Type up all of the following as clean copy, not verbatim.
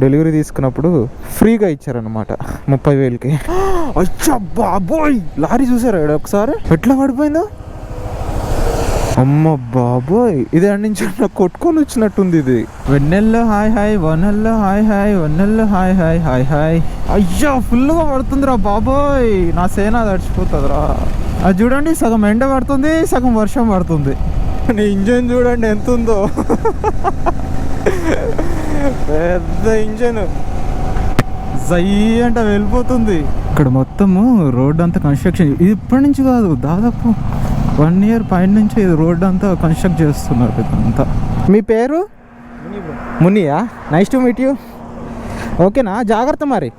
Delivery తీసుకున్నప్పుడు ఫ్రీగా ఇచ్చారనమాట 30,000కి. అచ్చా బాబోయ్, లారీ చూసారా ఒకసారి ఎట్లా పడిపోయిందో. అమ్మ బాబోయ్, ఇది అడి నుంచి కొట్టుకొని వచ్చినట్టుంది ఇది. వెన్నెల్లో హాయ్ హాయ్, వనల్లో హాయ్ హాయ్, వన్నెల్లో హాయ్ హాయ్ హాయ్ హాయ్. అయ్యా ఫుల్గా పడుతుందిరా బాబోయ్, నా సేన తడిచిపోతుందిరా. అది చూడండి, సగం ఎండ పడుతుంది, సగం వర్షం పడుతుంది. నీ ఇంజన్ చూడండి ఎంత ఉందో, పెద్ద ఇంజన్ జై అంట వెళ్ళిపోతుంది. ఇక్కడ మొత్తము రోడ్ అంతా కన్స్ట్రక్షన్, ఇది ఇప్పటి నుంచి కాదు, దాదాపు 1 year పైన నుంచి ఇది రోడ్ అంతా కన్స్ట్రక్ట్ చేస్తున్నారు ఇదంతా. మీ పేరు? Muniya, nice to meet you. ఓకేనా, జాగ్రత్త మరి.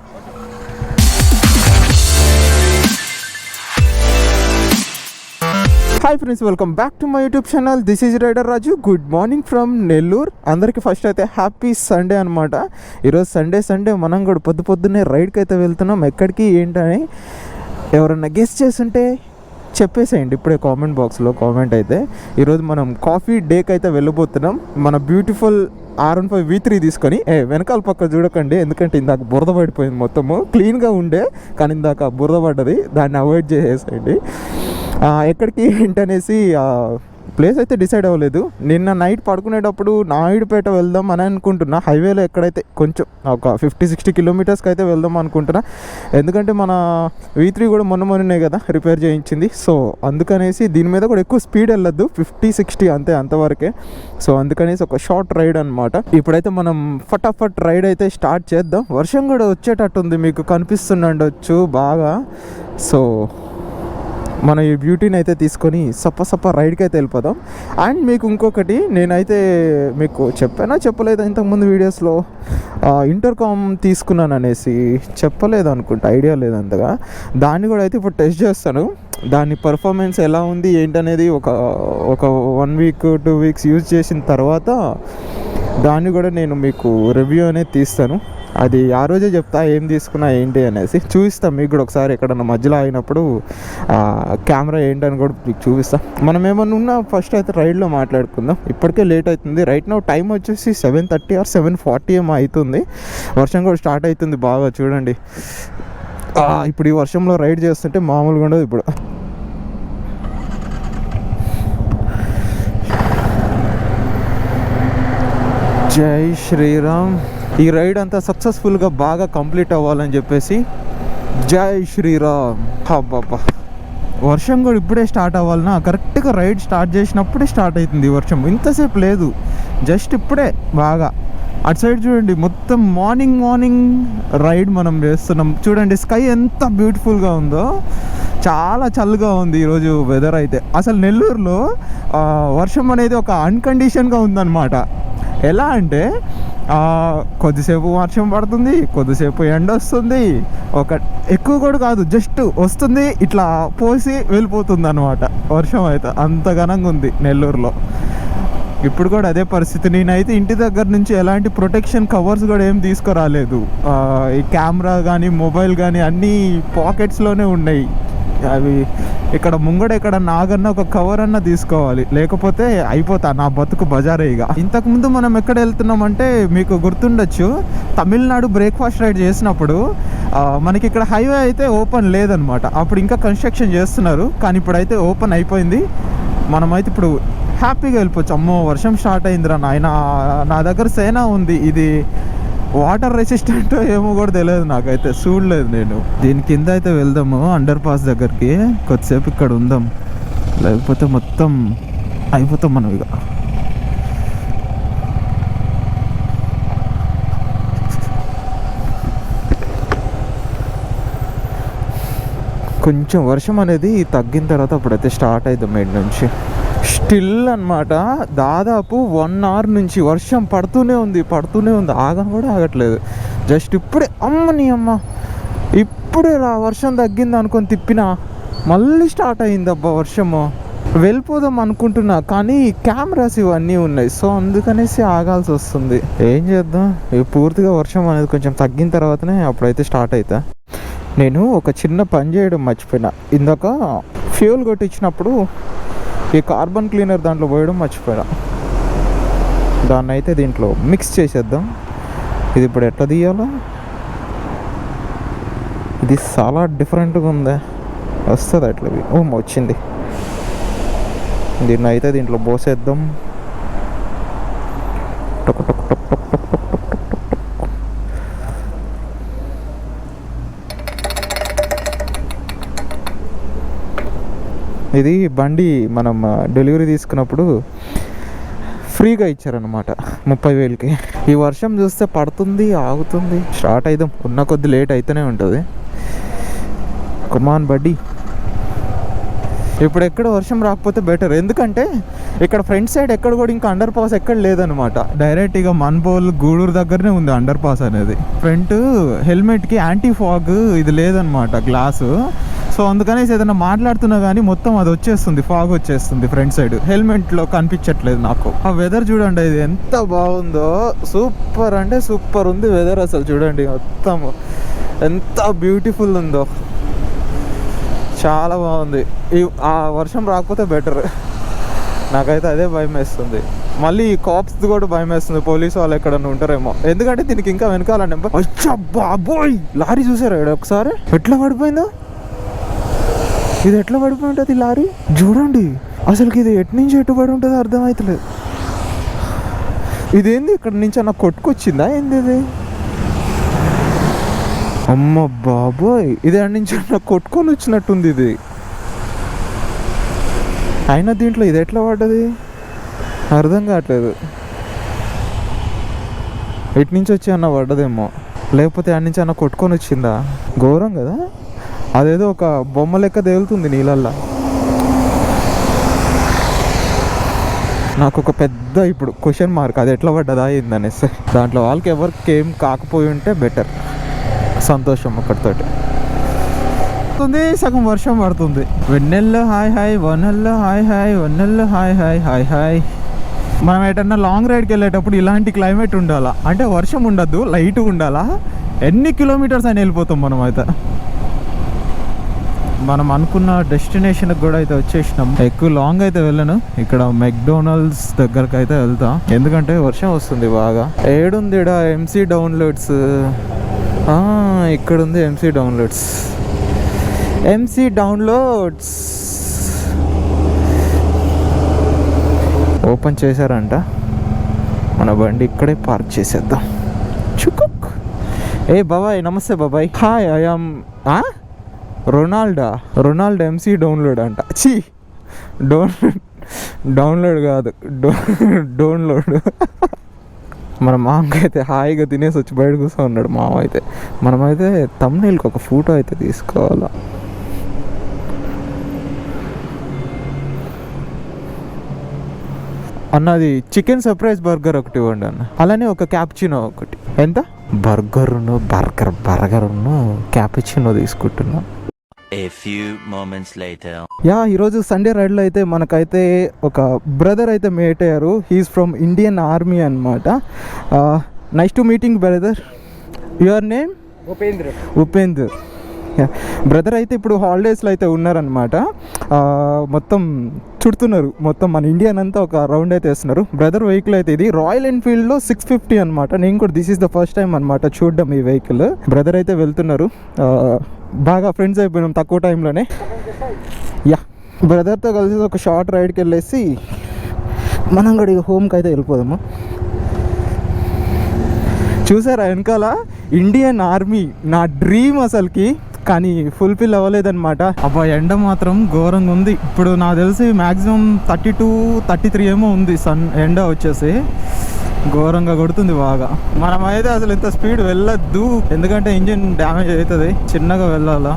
Hi friends, welcome back to my YouTube channel. This is rider Raju. Good morning from Nellore. అందరికీ ఫస్ట్ అయితే హ్యాపీ సండే అనమాట. ఈరోజు సండే మనం కూడా పొద్దున్నే రైడ్కి అయితే వెళ్తున్నాం. ఎక్కడికి ఏంటని ఎవరన్నా గెస్ చేస్తుంటే చెప్పేసేయండి ఇప్పుడే కామెంట్ బాక్స్లో కామెంట్ అయితే. ఈరోజు మనం కాఫీ డేకి అయితే వెళ్ళబోతున్నాం. మన బ్యూటిఫుల్ R15 V3 తీసుకొని, వెనకాల పక్క చూడకండి, ఎందుకంటే ఇందాక బురద పడిపోయింది. మొత్తము క్లీన్గా ఉండే కానీ ఇందాక బురద పడ్డది, దాన్ని అవాయిడ్ చేసేసేయండి. ఎక్కడికి ఏంటనేసి ప్లేస్ అయితే డిసైడ్ అవ్వలేదు. నిన్న నైట్ పడుకునేటప్పుడు నాయుడుపేట వెళ్దాం అని అనుకుంటున్నా. హైవేలో ఎక్కడైతే కొంచెం ఒక 50-60 కిలోమీటర్స్కి అయితే వెళ్దాం అనుకుంటున్నా. ఎందుకంటే మన V3 కూడా మొన్ననే కదా రిపేర్ చేయించింది. సో అందుకనేసి దీని మీద కూడా ఎక్కువ స్పీడ్ వెళ్ళొద్దు, 50-60 అంతే, అంతవరకే. సో అందుకనేసి ఒక షార్ట్ రైడ్ అనమాట. ఇప్పుడైతే మనం ఫటాఫట్ రైడ్ అయితే స్టార్ట్ చేద్దాం. వర్షం కూడా వచ్చేటట్టుంది, మీకు కనిపిస్తుండొచ్చు బాగా. సో మనం ఈ బ్యూటీని అయితే తీసుకొని సప్ప రైడ్కి అయితే వెళ్ళిపోదాం. అండ్ మీకు ఇంకొకటి, నేనైతే మీకు చెప్పలేదు ఇంతకుముందు వీడియోస్లో, ఇంటర్కామ్ తీసుకున్నాను అనేసి చెప్పలేదు అనుకుంటా, ఐడియా లేదు అంతగా. దాన్ని కూడా అయితే ఇప్పుడు టెస్ట్ చేస్తాను. దాని పర్ఫార్మెన్స్ ఎలా ఉంది ఏంటనేది ఒక 1 week 2 weeks యూజ్ చేసిన తర్వాత దాన్ని కూడా నేను మీకు రివ్యూ అనేది తీస్తాను. అది ఆ రోజే చెప్తా ఏం తీసుకున్నా ఏంటి అనేసి చూపిస్తాను మీకు కూడా. ఒకసారి ఎక్కడన్నా మధ్యలో అయినప్పుడు కెమెరా ఏంటని కూడా మీకు చూపిస్తాను. మనం ఏమన్నా ఉన్నా ఫస్ట్ అయితే రైడ్లో మాట్లాడుకుందాం. ఇప్పటికే లేట్ అవుతుంది. రైట్ నౌ టైం వచ్చేసి 7:30 or 7:40 ఏమో అవుతుంది. వర్షం కూడా స్టార్ట్ అవుతుంది బాగా, చూడండి. ఇప్పుడు ఈ వర్షంలో రైడ్ చేస్తుంటే మామూలుగా ఉండదు. ఇప్పుడు జై శ్రీరామ్. ఈ రైడ్ అంతా సక్సెస్ఫుల్గా బాగా కంప్లీట్ అవ్వాలని చెప్పేసి జై శ్రీరామ్. అబ్బాబ్బా, వర్షం కూడా ఇప్పుడే స్టార్ట్ అవ్వాలన్నా, కరెక్ట్గా రైడ్ స్టార్ట్ చేసినప్పుడే స్టార్ట్ అవుతుంది వర్షం. ఇంతసేపు లేదు, జస్ట్ ఇప్పుడే బాగా. అటు సైడ్ చూడండి, మొత్తం మార్నింగ్ రైడ్ మనం చేస్తున్నాం. చూడండి స్కై ఎంత బ్యూటిఫుల్గా ఉందో, చాలా చల్లగా ఉంది ఈరోజు వెదర్ అయితే. అసలు నెల్లూరులో వర్షం అనేది ఒక అన్కండిషన్గా ఉందన్నమాట. ఎలా అంటే కొద్దిసేపు వర్షం పడుతుంది, కొద్దిసేపు ఎండ వస్తుంది, ఎక్కువ కూడా కాదు, జస్ట్ వస్తుంది ఇట్లా పోసి వెళ్ళిపోతుంది అనమాట వర్షం అయితే. అంత ఘనంగా ఉంది నెల్లూరులో. ఇప్పుడు కూడా అదే పరిస్థితి. నేనైతే ఇంటి దగ్గర నుంచి ఎలాంటి ప్రొటెక్షన్ కవర్స్ కూడా ఏం తీసుకురాలేదు. ఈ కెమెరా కానీ మొబైల్ కానీ అన్నీ పాకెట్స్లోనే ఉన్నాయి. అవి ఇక్కడ ముంగడ ఎక్కడ నాగన్న ఒక కవర్ అన్న తీసుకోవాలి, లేకపోతే అయిపోతా నా బతుకు బజారే ఇక. ఇంతకుముందు మనం ఎక్కడ వెళ్తున్నామంటే మీకు గుర్తుండొచ్చు, తమిళనాడు బ్రేక్ఫాస్ట్ రైడ్ చేసినప్పుడు మనకి ఇక్కడ హైవే అయితే ఓపెన్ లేదనమాట. అప్పుడు ఇంకా కన్స్ట్రక్షన్ చేస్తున్నారు, కానీ ఇప్పుడైతే ఓపెన్ అయిపోయింది. మనమైతే ఇప్పుడు హ్యాపీగా వెళ్ళిపోవచ్చు. అమ్మో వర్షం స్టార్ట్ అయిందిరా నాయన. నా దగ్గర సేనా ఉంది, ఇది వాటర్ రెసిస్టెంట్ ఏమో కూడా తెలియదు నాకైతే, చూడలేదు నేను. దీని కింద అయితే వెళ్దాము, అండర్ పాస్ దగ్గరికి. కొద్దిసేపు ఇక్కడ ఉందాం, లేకపోతే మొత్తం అయిపోతాం మనం ఇక. కొంచెం వర్షం అనేది తగ్గిన తర్వాత అప్పుడైతే స్టార్ట్ అవుతాం మేడ్ నుంచి. స్టిల్ అనమాట, దాదాపు 1 hour నుంచి వర్షం పడుతూనే ఉంది, ఆగను కూడా ఆగట్లేదు. జస్ట్ ఇప్పుడే ఇప్పుడే వర్షం తగ్గింది అనుకొని తిప్పినా మళ్ళీ స్టార్ట్ అయింది. అబ్బా వర్షము, వెళ్ళిపోదాం అనుకుంటున్నా కానీ కెమెరాస్ ఇవన్నీ ఉన్నాయి, సో అందుకనేసి ఆగాల్సి వస్తుంది. ఏం చేద్దాం, పూర్తిగా వర్షం అనేది కొంచెం తగ్గిన తర్వాతనే అప్పుడైతే స్టార్ట్ అవుతా. నేను ఒక చిన్న పని చేయడం మర్చిపోయినా. ఇందాక ఫ్యూల్ కొట్టించినప్పుడు ఈ కార్బన్ క్లీనర్ దాంట్లో పోయడం మర్చిపోయా. దాన్ని అయితే దీంట్లో మిక్స్ చేసేద్దాం. ఇది ఇప్పుడు ఎట్లా తీయాలో? ఇది చాలా డిఫరెంట్గా ఉందా. వస్తుంది అట్లా. ఓ వచ్చింది. దీన్ని అయితే దీంట్లో పోసేద్దాం. టక్ టక్ టక్ టక్ టక్ టక్ టక్ టక్. ఇది బండి మనం డెలివరీ తీసుకున్నప్పుడు ఫ్రీగా ఇచ్చారనమాట 30,000కి. ఈ వర్షం చూస్తే పడుతుంది, ఆగుతుంది, స్టార్ట్ అయిదాం. ఉన్న కొద్ది లేట్ అయితేనే ఉంటుంది. కమాన్ బడ్డీ. ఇప్పుడు ఎక్కడ వర్షం రాకపోతే బెటర్, ఎందుకంటే ఇక్కడ ఫ్రంట్ సైడ్ ఎక్కడ కూడా ఇంకా అండర్ పాస్ ఎక్కడ లేదనమాట. డైరెక్ట్ ఇక మన్బోల్ గూడూరు దగ్గరనే ఉంది అండర్ పాస్ అనేది. ఫ్రంట్ హెల్మెట్కి యాంటీ ఫాగ్ ఇది లేదనమాట, గ్లాసు. సో అందుకనేసి ఏదైనా మాట్లాడుతున్నా కానీ మొత్తం అది వచ్చేస్తుంది, ఫాగ్ వచ్చేస్తుంది ఫ్రంట్ సైడ్. హెల్మెట్లో కనిపించట్లేదు నాకు. ఆ వెదర్ చూడండి, ఇది ఎంత బాగుందో. సూపర్ అంటే సూపర్ ఉంది వెదర్ అసలు. చూడండి మొత్తం ఎంత బ్యూటిఫుల్ ఉందో, చాలా బాగుంది. ఆ వర్షం రాకపోతే బెటర్. నాకైతే అదే భయం వేస్తుంది. మళ్ళీ ఈ కాప్స్ కూడా భయం వేస్తుంది, పోలీసు వాళ్ళు ఎక్కడన్నా ఉంటారేమో. ఎందుకంటే దీనికి ఇంకా వెనకాలండి. అచ్చా బాబోయ్, లారీ చూసారా ఒకసారి ఎట్లా పడిపోయిందో? ఇది ఎట్లా పడిపోయి ఉంటుంది లారీ? చూడండి అసలుకి ఇది ఎటు నుంచి ఎటు పడి ఉంటుందో అర్థమవుతలేదు. ఇదేంది ఇక్కడ నుంచి అన్న కొట్టుకొచ్చిందా ఏంది ఇది? అమ్మ బాబోయ్, ఇది అటు నుంచి అన్న కొట్టుకొని వచ్చినట్టుంది ఇది. అయినా దీంట్లో ఇది ఎట్లా పడ్డది అర్థం కావట్లేదు. ఇటు నుంచి వచ్చి అన్న పడ్డదేమో, లేకపోతే అటు నుంచి అన్న కొట్టుకొని వచ్చిందా? ఘోరం కదా. అదేదో ఒక బొమ్మ లెక్క తేలుతుంది నీళ్ళల్లో. నాకు ఒక పెద్ద ఇప్పుడు క్వశ్చన్ మార్క్, అది ఎట్లా పడ్డదా ఏందనేసి. దాంట్లో వాళ్ళకి ఎవరికి ఏం కాకపోయి ఉంటే బెటర్, సంతోషం ఒకటితోటి. సగం వర్షం పడుతుంది. వెన్నెల్లో హాయ్ హాయ్, వనల్లో హాయ్ హాయ్, వన్నెల్లో హాయ్ హాయ్ హాయ్ హాయ్. మనం ఎటన్నా లాంగ్ రైడ్కి వెళ్ళేటప్పుడు ఇలాంటి క్లైమేట్ ఉండాలా, అంటే వర్షం ఉండద్దు, లైట్గా ఉండాలా. ఎన్ని కిలోమీటర్స్ అని వెళ్ళిపోతాం మనం అయితే. మనం అనుకున్న డెస్టినేషన్కి కూడా అయితే వచ్చేసినాం. ఎక్కువ లాంగ్ అయితే వెళ్ళను, ఇక్కడ మెక్డొనాల్డ్స్ దగ్గరకు అయితే వెళ్తా, ఎందుకంటే వర్షం వస్తుంది బాగా. ఏడుంది ఇక్కడ ఎంసీ డౌన్లోడ్స్. ఇక్కడ ఉంది MC downloads. MC downloads open చేశారంట. మన బండి ఇక్కడే పార్క్ చేసేద్దాం. చుకుక్. ఏ బాబాయ్, నమస్తే బాబాయ్. Hi, I'm Ronald MC download అంట. చీ, డౌన్లోడ్ కాదు, డౌన్లోడ్. మన మామకి అయితే హాయిగా తినేసి వచ్చి బయట కూర్చో ఉన్నాడు మామ అయితే. మనమైతే థంబ్నెయిల్కి ఒక ఫోటో అయితే తీసుకోవాలా. అన్నది చికెన్ సర్ప్రైజ్ బర్గర్ ఒకటి ఇవ్వండి అన్న, అలానే ఒక క్యాపుచినో ఒకటి. ఎంత? బర్గరును క్యాపుచినో తీసుకుంటున్నా. A few moments later. ఈరోజు సండే రైడ్లో అయితే మనకైతే ఒక బ్రదర్ అయితే మీట్ అయ్యారు. హీఈస్ ఫ్రమ్ ఇండియన్ ఆర్మీ అనమాట. Nice to meeting brother. Your name? Upendra. Brother అయితే ఇప్పుడు హాలిడేస్లో అయితే ఉన్నారనమాట. మొత్తం చుడుతున్నారు, మొత్తం మన ఇండియన్ అంతా ఒక రౌండ్ అయితే వేస్తున్నారు. బ్రదర్ వెహికల్ అయితే ఇది రాయల్ ఎన్ఫీల్డ్లో 650 అనమాట. నేను కూడా this is the first time అనమాట చూడడం ఈ వెహికల్. బ్రదర్ అయితే వెళ్తున్నారు. బాగా ఫ్రెండ్స్ అయిపోయినాం తక్కువ టైంలోనే. బ్రదర్తో కలిసి ఒక షార్ట్ రైడ్కి వెళ్ళేసి మనం కూడా ఇక హోమ్కి అయితే వెళ్ళిపోదాము. చూసారా వెనకాల ఇండియన్ ఆర్మీ, నా డ్రీమ్ అసలుకి, కానీ ఫుల్ఫిల్ అవ్వలేదన్నమాట. అబ్బా ఎండ మాత్రం ఘోరంగా ఉంది. ఇప్పుడు నాకు తెలిసి మ్యాక్సిమం 32-33 ఏమో ఉంది సన్ ఎండ వచ్చేసి. ఘోరంగా కొడుతుంది బాగా. మనం అయితే అసలు ఇంత స్పీడ్ వెళ్ళొద్దు, ఎందుకంటే ఇంజిన్ డ్యామేజ్ అవుతుంది. చిన్నగా వెళ్ళాలా.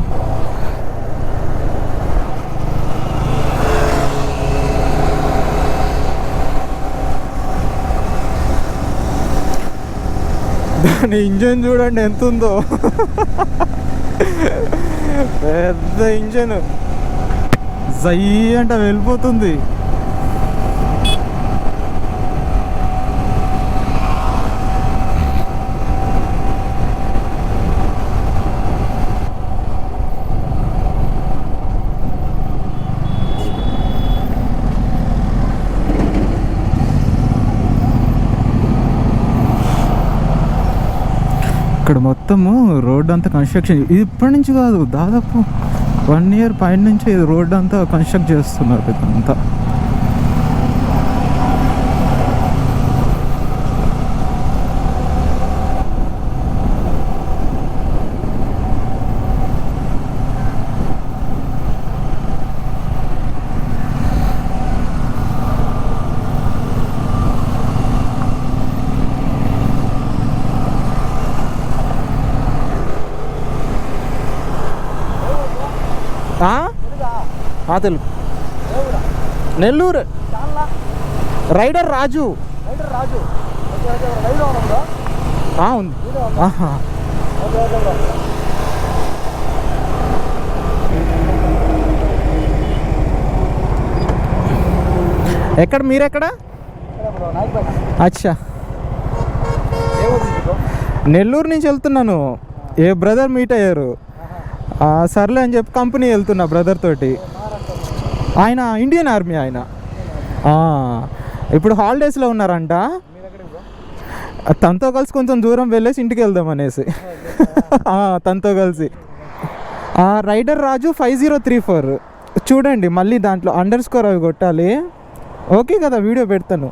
దాని ఇంజన్ చూడండి ఎంత ఉందో, పెద్ద ఇంజన్. జై అంటే వెళ్ళిపోతుంది. ఇక్కడ మొత్తము రోడ్ అంతా కన్స్ట్రక్షన్, ఇది ఇప్పటి నుంచి కాదు, దాదాపు 1 year పైన నుంచి ఇది రోడ్ అంతా కన్స్ట్రక్ట్ చేస్తున్నారు ఇదంతా. తెలుగు నెల్లూరు రైడర్ రాజు ఉంది. ఎక్కడ మీరెక్కడ? అచ్చా, నెల్లూరు నుంచి వెళ్తున్నాను. ఏ బ్రదర్ మీట్ అయ్యారు, సర్లే అని చెప్పి కంపెనీ వెళ్తున్నా బ్రదర్ తోటి. ఆయన ఇండియన్ ఆర్మీ ఆయన. ఇప్పుడు హాలిడేస్లో ఉన్నారంట. తనతో కలిసి కొంచెం దూరం వెళ్ళేసి ఇంటికి వెళ్దాం అనేసి తనతో కలిసి. రైడర్ రాజు 5034 చూడండి, మళ్ళీ దాంట్లో _ అవి కొట్టాలి. ఓకే కదా, వీడియో పెడతాను.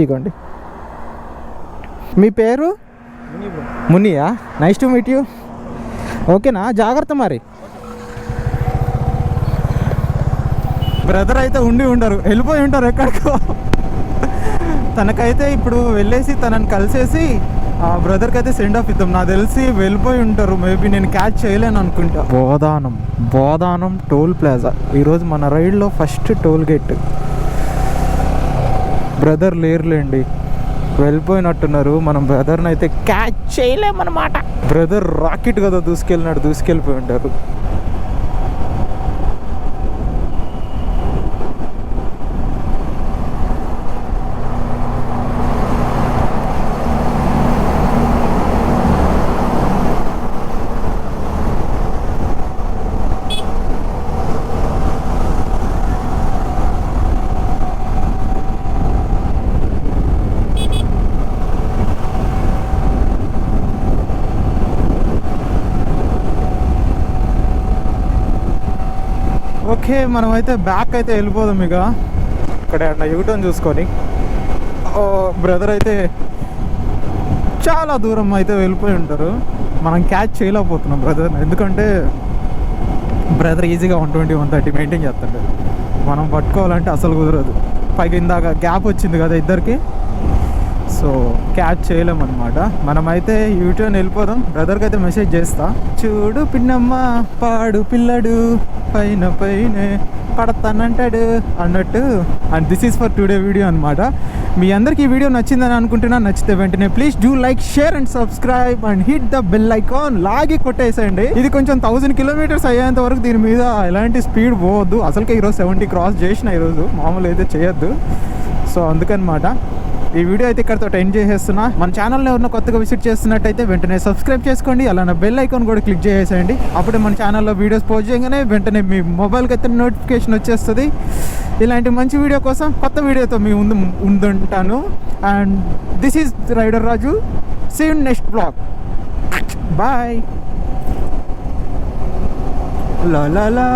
ఇగోండి. మీ పేరు? Muniya? Nice to meet you. ఓకేనా, జాగ్రత్త మరి. బ్రదర్ అయితే ఉండరు, వెళ్ళిపోయి ఉంటారు ఎక్కడికో. తనకైతే ఇప్పుడు వెళ్ళేసి తనని కలిసేసి ఆ బ్రదర్కి అయితే సెండ్ ఆఫ్ ఇద్దాం. నాకు తెలిసి వెళ్ళిపోయి ఉంటారు, మేబీ నేను క్యాచ్ చేయలేను అనుకుంటా. బోధానం టోల్ ప్లాజా ఈరోజు మన రైడ్లో ఫస్ట్ టోల్ గేట్. బ్రదర్ లేరులేండి, వెళ్ళిపోయినట్టున్నారు. మనం బ్రదర్ని అయితే క్యాచ్ చేయలేమన్నమాట. బ్రదర్ రాకెట్ కదా దూసుకెళ్ళిపోయి ఉంటారు. ఓకే, మనమైతే బ్యాక్ అయితే వెళ్ళిపోదాం. ఇక ఇక్కడ యూటర్న్ చూసుకొని. బ్రదర్ అయితే చాలా దూరం అయితే వెళ్ళిపోయి ఉంటారు. మనం క్యాచ్ చేయలేకపోతున్నాం బ్రదర్, ఎందుకంటే బ్రదర్ ఈజీగా 120, 130 మెయింటైన్ చేస్తాడు. మనం పట్టుకోవాలంటే అసలు కుదరదు. పైగా ఇందాక గ్యాప్ వచ్చింది కదా ఇద్దరికి, సో క్యాచ్ చేయలేమన్నమాట. మనమైతే యూటర్న్ వెళ్ళిపోదాం. బ్రదర్కి అయితే మెసేజ్ చేస్తా, చూడు పిన్నమ్మ పాడు పిల్లడు పైన పడతానంటాడు అన్నట్టు. And this is for today video అనమాట. మీ అందరికీ ఈ వీడియో నచ్చిందని అనుకుంటున్నా. నచ్చితే వెంటనే please do like, share and subscribe and hit the bell icon. లాగి కొట్టేసేయండి. ఇది కొంచెం 1000 kilometers అయ్యేంత వరకు దీని మీద ఎలాంటి స్పీడ్ పోవద్దు. అసలుకే ఈరోజు 70 క్రాస్ చేసిన, ఈరోజు మామూలు అయితే చేయొద్దు. సో అందుకనమాట ఈ వీడియో అయితే ఇక్కడతో ఎండ్ చేసేస్తున్నా. మన ఛానల్ని ఎవరైనా కొత్తగా విజిట్ చేస్తున్నట్టయితే వెంటనే సబ్స్క్రైబ్ చేసుకోండి. అలానే బెల్ ఐకాన్ కూడా క్లిక్ చేసేయండి. అప్పుడే మన ఛానల్లో వీడియోస్ పోస్ట్ చేయగానే వెంటనే మీ మొబైల్కి అయితే నోటిఫికేషన్ వచ్చేస్తుంది. ఇలాంటి మంచి వీడియో కోసం కొత్త వీడియోతో మీ ముందుంటాను. And this is rider Raju. See you next blog. Bye. la la la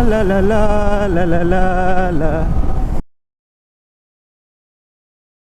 la la la la la la